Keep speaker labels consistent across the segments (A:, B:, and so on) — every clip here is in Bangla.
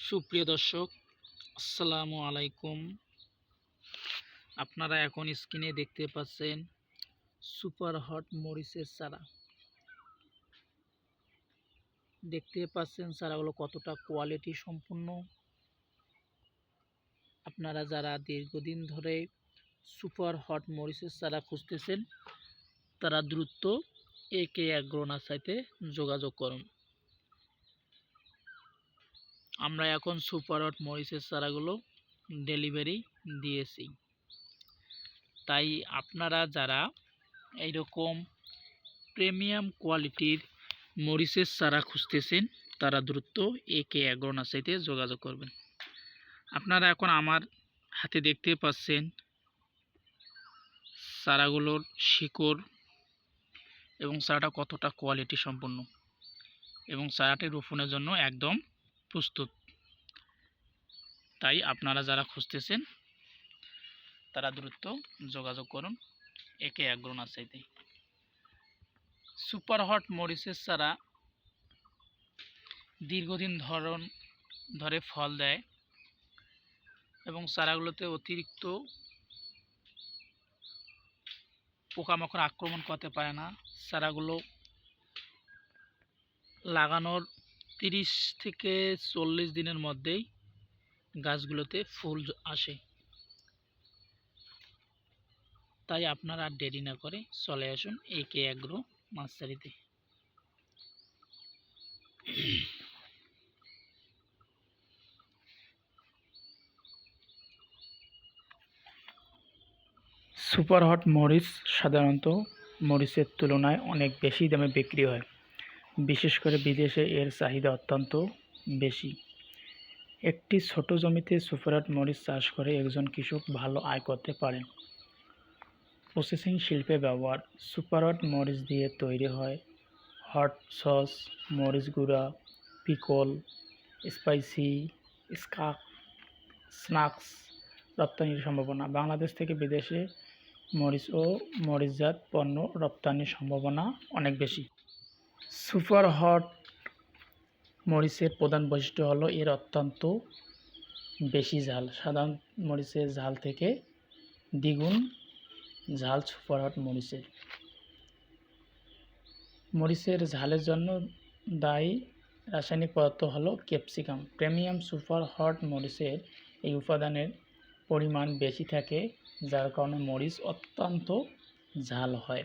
A: সুপ্রিয় দর্শক, আসসালামু আলাইকুম। আপনারা এখন স্ক্রিনে দেখতে পাচ্ছেন সুপার হট মরিচের চারা। দেখতে পাচ্ছেন চারাগুলো কতটা কোয়ালিটি সম্পূর্ণ। আপনারা যারা দীর্ঘদিন ধরে সুপার হট মরিচের চারা খুঁজতেছেন তারা দ্রুত একে অ্যাগ্রো নার্সারিতে যোগাযোগ করুন। আমরা এখন সুপার হট মরিচের চারাগুলো ডেলিভারি দিয়েছি। তাই আপনারা যারা এইরকম প্রিমিয়াম কোয়ালিটির মরিচের চারা খুঁজতেছেন তারা দ্রুত একে অ্যাগ্রো নার্সারিতে যোগাযোগ করবেন। আপনারা এখন আমার হাতে দেখতে পাচ্ছেন চারাগুলোর শিকড় এবং চারাটা কতটা কোয়ালিটি সম্পন্ন এবং চারাটি রোপণের জন্য একদম প্রস্তুত। তাই আপনারা যারা খুঁজতেছেন তারা দ্রুত যোগাযোগ করুন একে অ্যাগ্রো নার্সারিতে। সুপার হট মরিচের চারা দীর্ঘদিন ধরে ফল দেয় এবং চারাগুলোতে অতিরিক্ত পোকামাকড় আক্রমণ করতে পারে না। চারাগুলো লাগানোর 30 থেকে 40 দিনের মধ্যেই গাছগুলোতে ফুল আসে। তাই আপনারা আর দেরি না করে চলে আসুন একে অ্যাগ্রো নার্সারিতে। সুপার হট মরিচ সাধারণত মরিচের তুলনায় অনেক বেশি দামে বিক্রি হয়। বিশেষ করে বিদেশে এর চাহিদা অত্যন্ত বেশি। একটি ছোট জমিতে সুপার হট মরিচ চাষ করে একজন কৃষক ভালো আয় করতে পারেন। প্রসেসিং শিল্পে ব্যবহার। সুপার হট মরিচ দিয়ে তৈরি হয় হট সস, মরিচ গুঁড়া, পিকল, স্পাইসি, স্ন্যাক্স। রপ্তানির সম্ভাবনা। বাংলাদেশ থেকে বিদেশে মরিচ ও মরিচজাত পণ্য রপ্তানির সম্ভাবনা অনেক বেশি। সুপার হট মরিচের প্রধান বৈশিষ্ট্য হলো এর অত্যন্ত বেশি ঝাল। সাধারণ মরিচের ঝাল থেকে দ্বিগুণ ঝাল সুপার হট মরিচের। মরিচের ঝালের জন্য দায়ী রাসায়নিক পদার্থ হলো ক্যাপসিকাম। প্রিমিয়াম সুপার হট মরিচের এই উপাদানের পরিমাণ বেশি থাকে, যার কারণে মরিচ অত্যন্ত ঝাল হয়।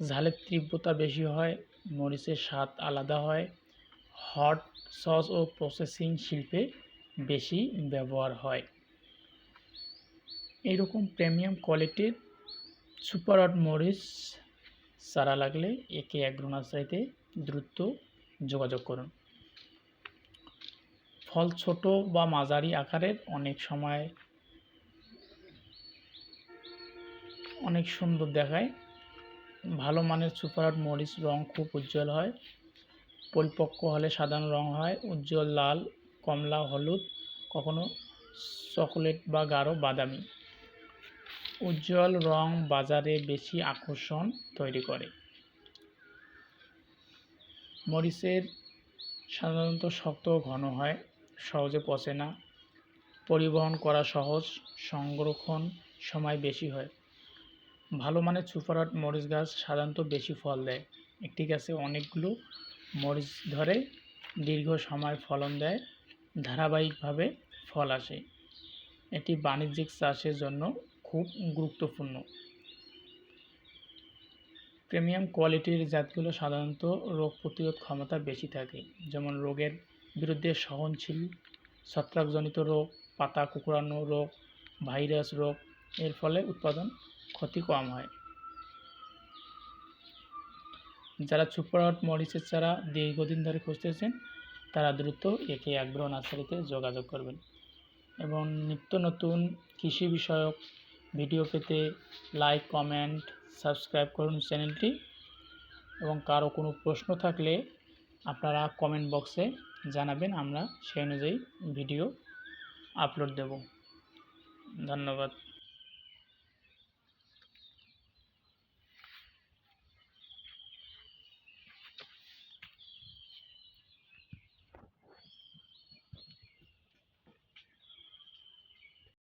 A: ঝালের তীব্রতা বেশি হয়, মরিচের স্বাদ আলাদা হয়। হট সস ও প্রসেসিং শিল্পে বেশি ব্যবহার হয়। এইরকম প্রিমিয়াম কোয়ালিটির সুপার হট মরিচ চারা লাগলে একে অ্যাগ্রো নার্সারিতে দ্রুত যোগাযোগ করুন। ফল ছোট বা মাঝারি আকারের, অনেক সময় অনেক সুন্দর দেখায়। ভালো মানের সুপার হট মরিচ রং খুব উজ্জ্বল হয়। পরিপক্ক হলে সাধারণ রং হয় উজ্জ্বল লাল, কমলা, হলুদ, কখনো চকোলেট বা গাঢ় বাদামি। উজ্জ্বল রং বাজারে বেশি আকর্ষণ তৈরি করে। মরিচের সাধারণত শক্ত ও ঘন হয়, সহজে পচে না, পরিবহন করা সহজ, সংরক্ষণ সময় বেশি হয়। ভালো মানের সুপার হট মরিচ গাছ সাধারণত বেশি ফল দেয়। একটি গাছে অনেকগুলো মরিচ ধরে দীর্ঘ সময় ফলন দেয়, ধারাবাহিকভাবে ফল আসে। এটি বাণিজ্যিক চাষের জন্য খুব গুরুত্বপূর্ণ। প্রিমিয়াম কোয়ালিটির জাতগুলো সাধারণত রোগ প্রতিরোধ ক্ষমতা বেশি থাকে, যেমন রোগের বিরুদ্ধে সহনশীল, ছত্রাকজনিত রোগ, পাতা কুঁকড়ানো রোগ, ভাইরাস রোগ। এর ফলে উৎপাদন ক্ষতি কম হয়। যারা সুপার হট মরিচের চারা দীর্ঘদিন ধরে খুঁজতেছেন তারা দ্রুত একে অ্যাগ্রো নার্সারিতে যোগাযোগ করবেন এবং নিত্য নতুন কৃষি বিষয়ক ভিডিও পেতে লাইক, কমেন্ট, সাবস্ক্রাইব করুন চ্যানেলটি। এবং কারো কোনো প্রশ্ন থাকলে আপনারা কমেন্ট বক্সে জানাবেন, আমরা সেই অনুযায়ী ভিডিও আপলোড দেব। ধন্যবাদ।